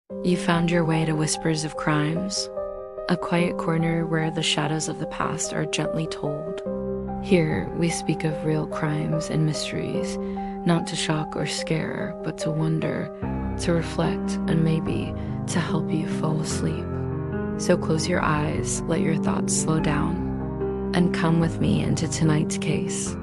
You found your way to Whispers of Crimes, a quiet corner where the shadows of the past are gently told. Here, we speak of real crimes and mysteries, not to shock or scare, but to wonder, to reflect, and maybe to help you fall asleep. So close your eyes, let your thoughts slow down, and come with me into tonight's case.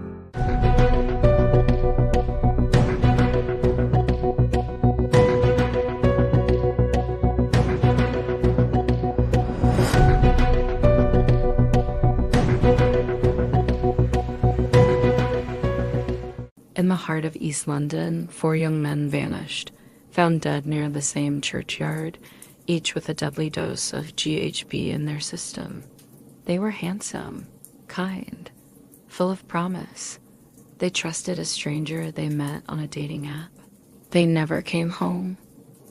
In the heart of East London, 4 young men vanished, found dead near the same churchyard, each with a deadly dose of GHB in their system. They were handsome, kind, full of promise. They trusted a stranger they met on a dating app. They never came home.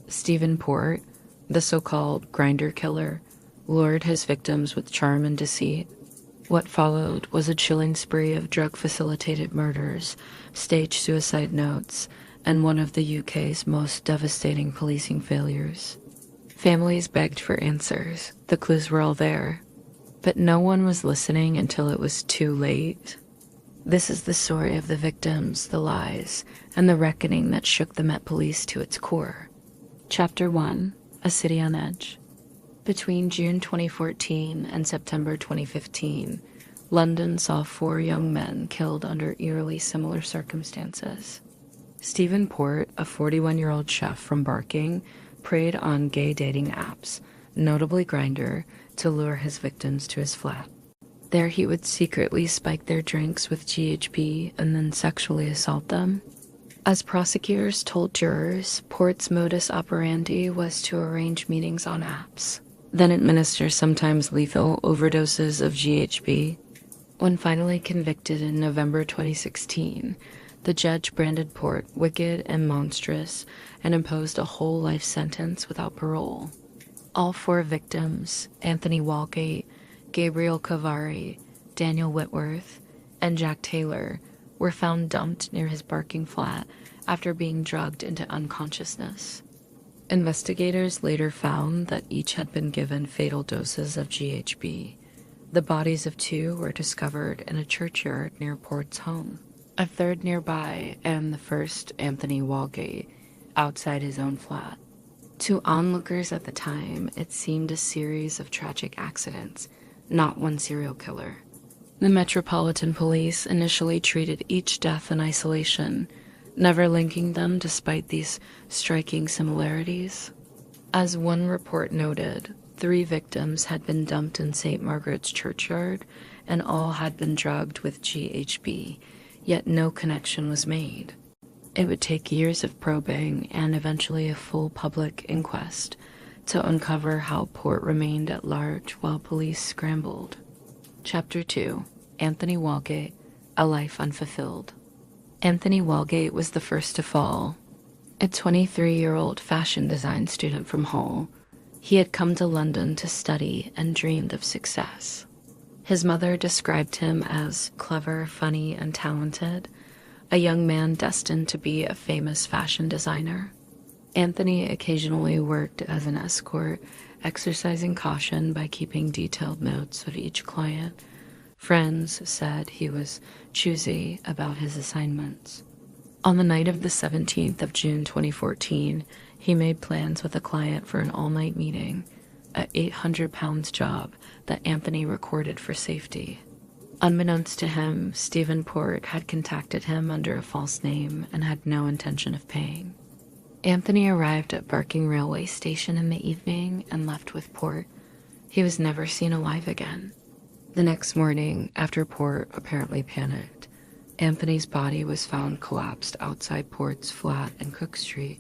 Stephen Port, the so-called Grindr Killer, lured his victims with charm and deceit. What followed was a chilling spree of drug-facilitated murders, staged suicide notes, and one of the UK's most devastating policing failures. Families begged for answers. The clues were all there. But no one was listening until it was too late. This is the story of the victims, the lies, and the reckoning that shook the Met Police to its core. Chapter 1: A City on Edge. Between June 2014 and September 2015, London saw 4 young men killed under eerily similar circumstances. Stephen Port, a 41-year-old chef from Barking, preyed on gay dating apps, notably Grindr, to lure his victims to his flat. There he would secretly spike their drinks with GHB and then sexually assault them. As prosecutors told jurors, Port's modus operandi was to arrange meetings on apps, then administer sometimes lethal overdoses of GHB. When finally convicted in November 2016, the judge branded Port wicked and monstrous and imposed a whole life sentence without parole. All 4 victims, Anthony Walgate, Gabriel Cavari, Daniel Whitworth, and Jack Taylor, were found dumped near his Barking flat after being drugged into unconsciousness. Investigators later found that each had been given fatal doses of GHB. The bodies of 2 were discovered in a churchyard near Port's home, a third nearby, and the first, Anthony Walgate, outside his own flat. To onlookers at the time, it seemed a series of tragic accidents, not one serial killer. The Metropolitan Police initially treated each death in isolation, never linking them despite these striking similarities. As one report noted, 3 victims had been dumped in St. Margaret's churchyard, and all had been drugged with GHB, yet no connection was made. It would take years of probing and eventually a full public inquest to uncover how Port remained at large while police scrambled. Chapter 2: Anthony Walgate, A Life Unfulfilled. Anthony Walgate was the first to fall. A 23-year-old fashion design student from Hull, he had come to London to study and dreamed of success. His mother described him as clever, funny, and talented, a young man destined to be a famous fashion designer. Anthony occasionally worked as an escort, exercising caution by keeping detailed notes of each client. Friends said he was choosy about his assignments. On the night of the 17th of June 2014, he made plans with a client for an all-night meeting, a £800 job that Anthony recorded for safety. Unbeknownst to him, Stephen Port had contacted him under a false name and had no intention of paying. Anthony arrived at Barking railway station in the evening and left with Port. He was never seen alive again. The next morning, after Port apparently panicked, Anthony's body was found collapsed outside Port's flat in Cook Street.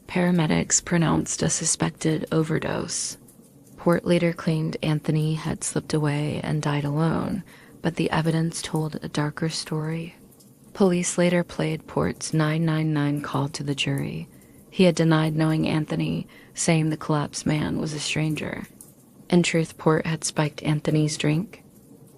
Paramedics pronounced a suspected overdose. Port later claimed Anthony had slipped away and died alone, but the evidence told a darker story. Police later played Port's 999 call to the jury. He had denied knowing Anthony, saying the collapsed man was a stranger. In truth, Port had spiked Anthony's drink.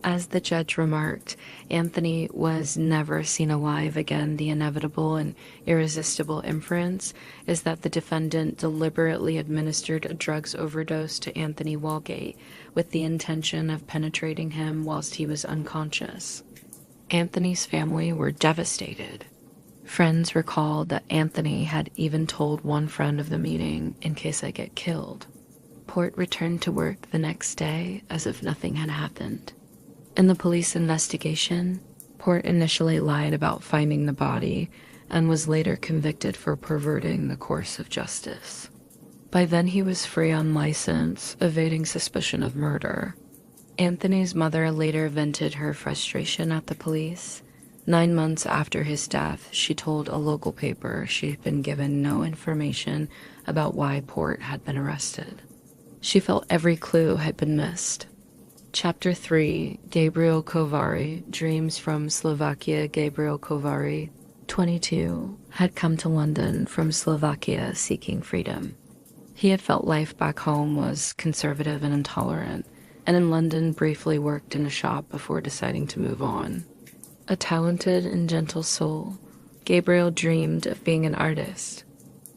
As the judge remarked, Anthony was never seen alive again. The inevitable and irresistible inference is that the defendant deliberately administered a drugs overdose to Anthony Walgate with the intention of penetrating him whilst he was unconscious. Anthony's family were devastated. Friends recalled that Anthony had even told one friend of the meeting, "In case I get killed." Port returned to work the next day as if nothing had happened. In the police investigation, Port initially lied about finding the body and was later convicted for perverting the course of justice. By then he was free on license, evading suspicion of murder. Anthony's mother later vented her frustration at the police. 9 months after his death, she told a local paper she had been given no information about why Port had been arrested. She felt every clue had been missed. Chapter 3, Gabriel Kovari, Dreams from Slovakia. Gabriel Kovari, 22, had come to London from Slovakia seeking freedom. He had felt life back home was conservative and intolerant, and in London briefly worked in a shop before deciding to move on. A talented and gentle soul, Gabriel dreamed of being an artist.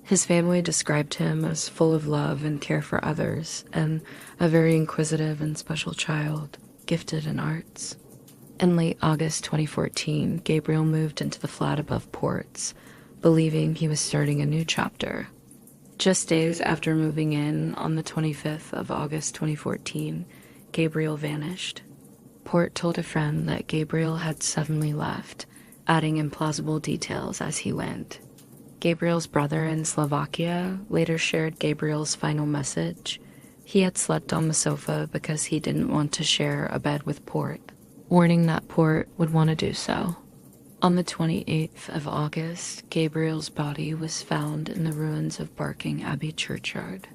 His family described him as full of love and care for others, and a very inquisitive and special child, gifted in arts. In late August 2014, Gabriel moved into the flat above Port's, believing he was starting a new chapter. Just days after moving in, on the 25th of August 2014, Gabriel vanished. Port told a friend that Gabriel had suddenly left, adding implausible details as he went. Gabriel's brother in Slovakia later shared Gabriel's final message. He had slept on the sofa because he didn't want to share a bed with Port, warning that Port would want to do so. On the 28th of August, Gabriel's body was found in the ruins of Barking Abbey churchyard.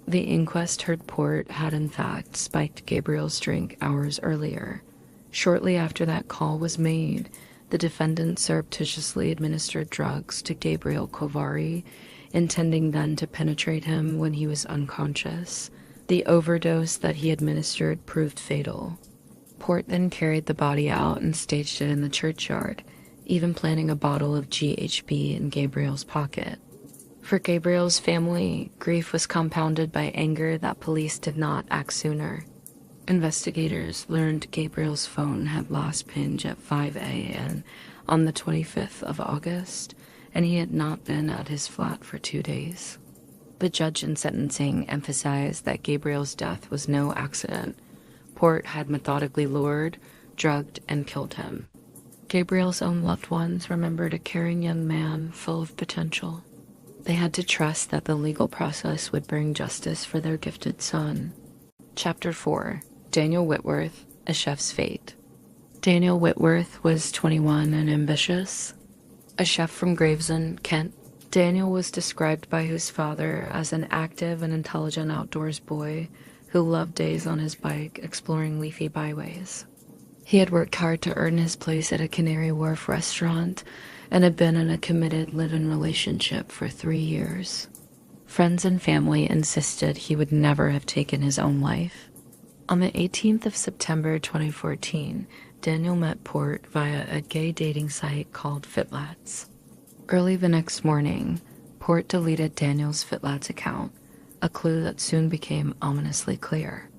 The inquest heard Port had in fact spiked Gabriel's drink hours earlier. Shortly after that call was made, the defendant surreptitiously administered drugs to Gabriel Kovari, intending then to penetrate him when he was unconscious. The overdose that he administered proved fatal. Port then carried the body out and staged it in the churchyard, even planting a bottle of GHB in Gabriel's pocket. For Gabriel's family, grief was compounded by anger that police did not act sooner. Investigators learned Gabriel's phone had lost ping at 5 a.m. on the 25th of August, and he had not been at his flat for 2 days. The judge in sentencing emphasized that Gabriel's death was no accident. Port had methodically lured, drugged, and killed him. Gabriel's own loved ones remembered a caring young man full of potential. They had to trust that the legal process would bring justice for their gifted son. Chapter 4, Daniel Whitworth, A Chef's Fate. Daniel Whitworth was 21 and ambitious. A chef from Gravesend, Kent, Daniel was described by his father as an active and intelligent outdoors boy who loved days on his bike exploring leafy byways. He had worked hard to earn his place at a Canary Wharf restaurant and had been in a committed live-in relationship for 3 years. Friends and family insisted he would never have taken his own life. On the 18th of September 2014, Daniel met Port via a gay dating site called Fitlats. Early the next morning, Port deleted Daniel's Fitlats account, a clue that soon became ominously clear.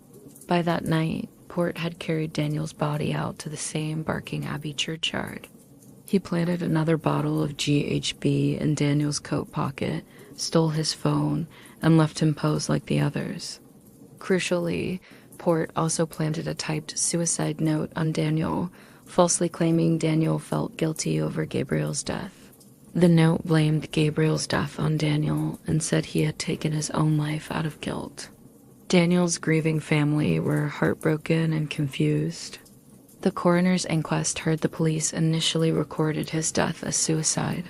By that night, Port had carried Daniel's body out to the same Barking Abbey churchyard. He planted another bottle of GHB in Daniel's coat pocket, stole his phone, and left him pose like the others. Crucially, Port also planted a typed suicide note on Daniel, falsely claiming Daniel felt guilty over Gabriel's death. The note blamed Gabriel's death on Daniel and said he had taken his own life out of guilt. Daniel's grieving family were heartbroken and confused. The coroner's inquest heard the police initially recorded his death as suicide.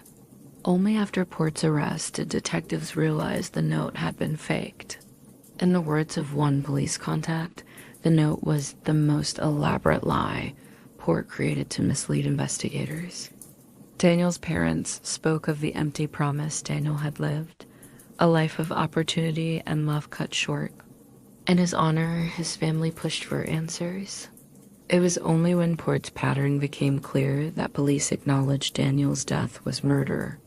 Only after Port's arrest did detectives realize the note had been faked. In the words of one police contact, the note was the most elaborate lie Port created to mislead investigators. Daniel's parents spoke of the empty promise Daniel had lived, a life of opportunity and love cut short. In his honor, his family pushed for answers. It was only when Port's pattern became clear that police acknowledged Daniel's death was murder.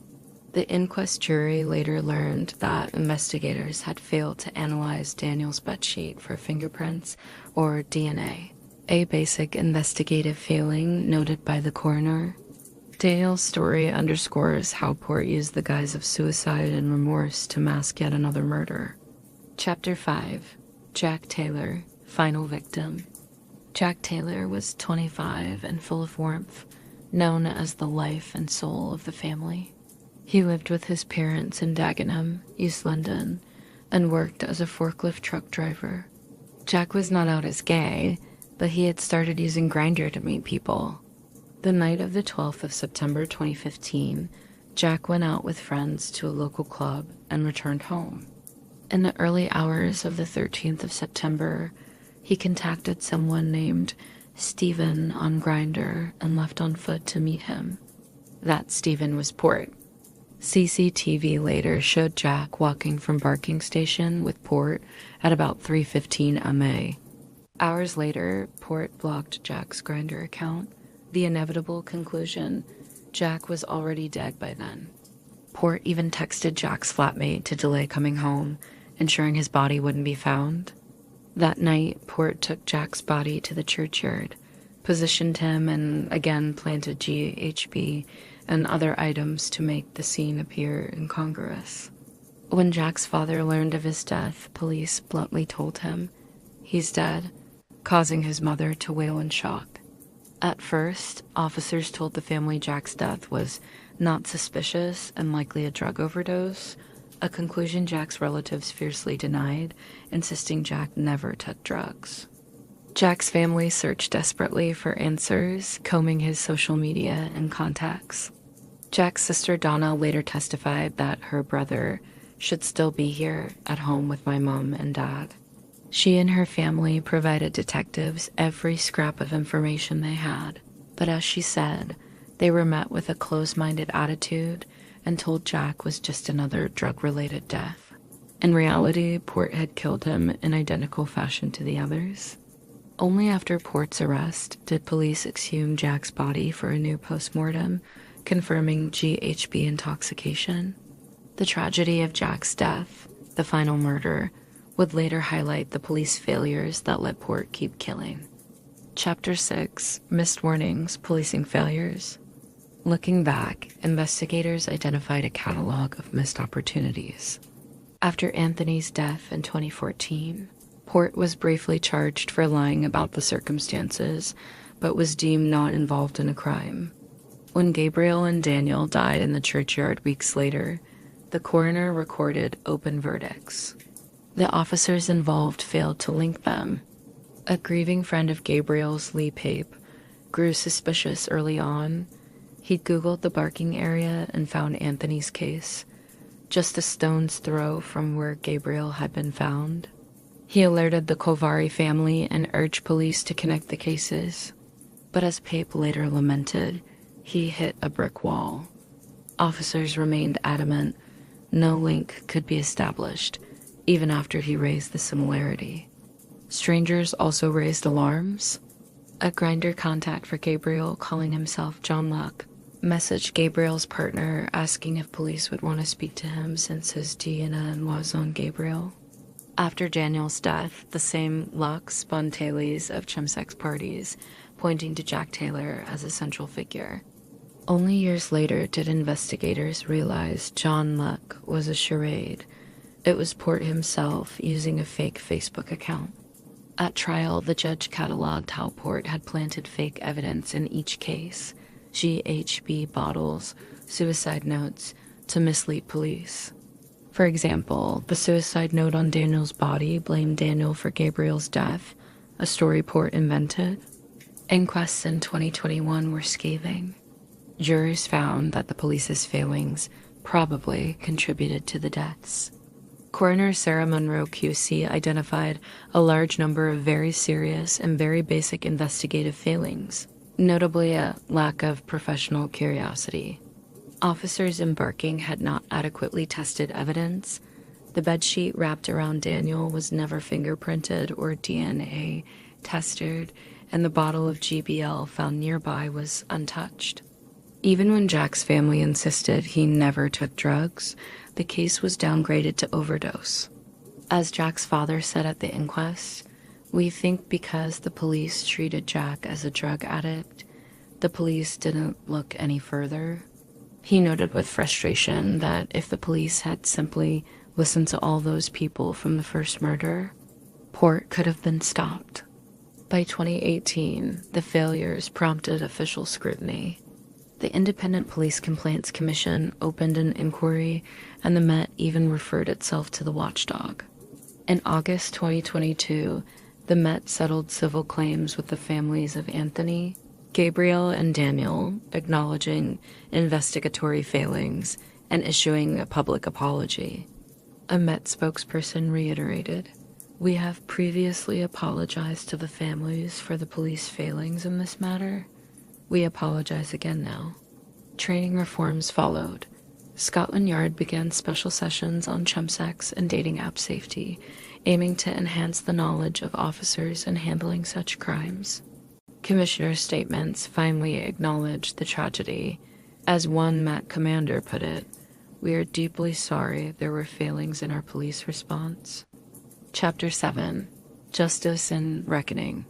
The inquest jury later learned that investigators had failed to analyze Daniel's bedsheet for fingerprints or DNA, a basic investigative failing noted by the coroner. Daniel's story underscores how Port used the guise of suicide and remorse to mask yet another murder. Chapter 5. Jack Taylor, Final Victim. Jack Taylor was 25 and full of warmth, known as the life and soul of the family. He lived with his parents in Dagenham, East London, and worked as a forklift truck driver. Jack was not out as gay, but he had started using Grindr to meet people. The night of the 12th of September 2015, Jack went out with friends to a local club and returned home. In the early hours of the 13th of September, he contacted someone named Stephen on Grindr and left on foot to meet him. That Stephen was Port. CCTV later showed Jack walking from Barking Station with Port at about 3:15 MA. Hours later, Port blocked Jack's Grindr account. The inevitable conclusion, Jack was already dead by then. Port even texted Jack's flatmate to delay coming home, ensuring his body wouldn't be found. That night, Port took Jack's body to the churchyard, positioned him, and again planted GHB and other items to make the scene appear incongruous. When Jack's father learned of his death, police bluntly told him, "He's dead," causing his mother to wail in shock. At first, officers told the family Jack's death was not suspicious and likely a drug overdose, a conclusion Jack's relatives fiercely denied, insisting Jack never took drugs. Jack's family searched desperately for answers, combing his social media and contacts. Jack's sister Donna later testified that her brother should still be here at home with my mom and dad. She and her family provided detectives every scrap of information they had, but as she said, they were met with a close-minded attitude and told Jack was just another drug-related death. In reality, Port had killed him in identical fashion to the others. Only after Port's arrest did police exhume Jack's body for a new postmortem, confirming GHB intoxication. The tragedy of Jack's death, the final murder, would later highlight the police failures that let Port keep killing. Chapter 6. Missed Warnings, Policing Failures. Looking back, investigators identified a catalog of missed opportunities. After Anthony's death in 2014, Port was briefly charged for lying about the circumstances, but was deemed not involved in a crime. When Gabriel and Daniel died in the churchyard weeks later, the coroner recorded open verdicts. The officers involved failed to link them. A grieving friend of Gabriel's, Lee Pape, grew suspicious early on. He Googled the Barking area and found Anthony's case, just a stone's throw from where Gabriel had been found. He alerted the Kovari family and urged police to connect the cases. But as Pape later lamented, he hit a brick wall. Officers remained adamant no link could be established, even after he raised the similarity. Strangers also raised alarms. A Grindr contact for Gabriel, calling himself John Luck, messaged Gabriel's partner asking if police would want to speak to him since his DNA was on Gabriel. After Daniel's death, the same Luck spun tales of chemsex parties, pointing to Jack Taylor as a central figure. Only years later did investigators realize John Luck was a charade. It was Port himself using a fake Facebook account. At trial, the judge cataloged how Port had planted fake evidence in each case, GHB bottles, suicide notes, to mislead police. For example, the suicide note on Daniel's body blamed Daniel for Gabriel's death, a story Port invented. Inquests in 2021 were scathing. Jurors found that the police's failings probably contributed to the deaths. Coroner Sarah Monroe QC identified a large number of very serious and very basic investigative failings, notably a lack of professional curiosity. Officers in Barking had not adequately tested evidence. The bedsheet wrapped around Daniel was never fingerprinted or DNA tested, and the bottle of GBL found nearby was untouched. Even when Jack's family insisted he never took drugs, the case was downgraded to overdose. As Jack's father said at the inquest, "We think because the police treated Jack as a drug addict, the police didn't look any further." He noted with frustration that if the police had simply listened to all those people from the first murder, Port could have been stopped. By 2018, the failures prompted official scrutiny. The Independent Police Complaints Commission opened an inquiry, and the Met even referred itself to the watchdog. In August 2022, the Met settled civil claims with the families of Anthony, Gabriel, and Daniel, acknowledging investigatory failings and issuing a public apology. A Met spokesperson reiterated, "We have previously apologized to the families for the police failings in this matter. We apologize again now." Training reforms followed. Scotland Yard began special sessions on chemsex and dating app safety, aiming to enhance the knowledge of officers in handling such crimes. Commissioner statements finally acknowledged the tragedy. As one Met commander put it, "We are deeply sorry there were failings in our police response." Chapter 7. Justice and Reckoning.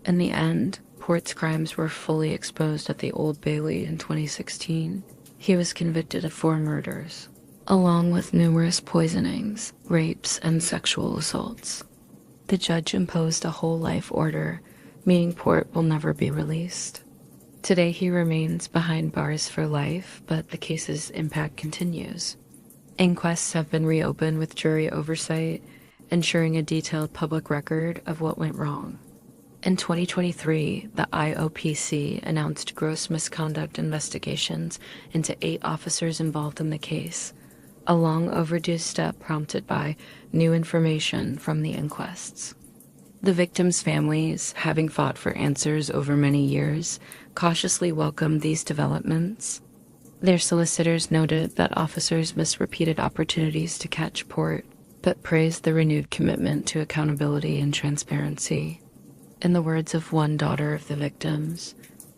In the end, Port's crimes were fully exposed at the Old Bailey in 2016. He was convicted of 4 murders, along with numerous poisonings, rapes, and sexual assaults. The judge imposed a whole life order, meaning Port will never be released. Today he remains behind bars for life, but the case's impact continues. Inquests have been reopened with jury oversight, ensuring a detailed public record of what went wrong. In 2023, the IOPC announced gross misconduct investigations into 8 officers involved in the case, a long overdue step prompted by new information from the inquests. The victims' families, having fought for answers over many years, cautiously welcomed these developments. Their solicitors noted that officers missed repeated opportunities to catch Port, but praised the renewed commitment to accountability and transparency. In the words of one daughter of the victims,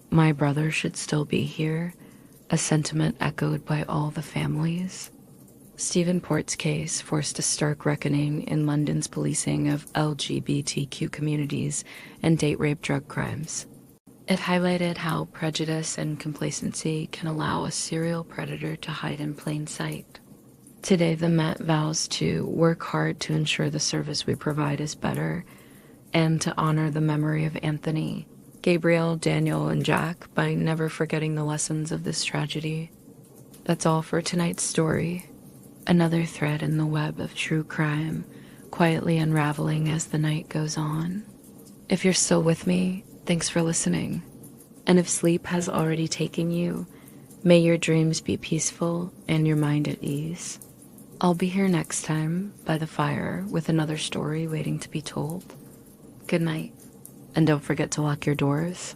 "My brother should still be here," a sentiment echoed by all the families. Stephen Port's case forced a stark reckoning in London's policing of LGBTQ communities and date rape drug crimes. It highlighted how prejudice and complacency can allow a serial predator to hide in plain sight. Today, the Met vows to work hard to ensure the service we provide is better, and to honor the memory of Anthony, Gabriel, Daniel, and Jack by never forgetting the lessons of this tragedy. That's all for tonight's story. Another thread in the web of true crime, quietly unraveling as the night goes on. If you're still with me, thanks for listening. And if sleep has already taken you, may your dreams be peaceful and your mind at ease. I'll be here next time by the fire with another story waiting to be told. Good night, and don't forget to lock your doors.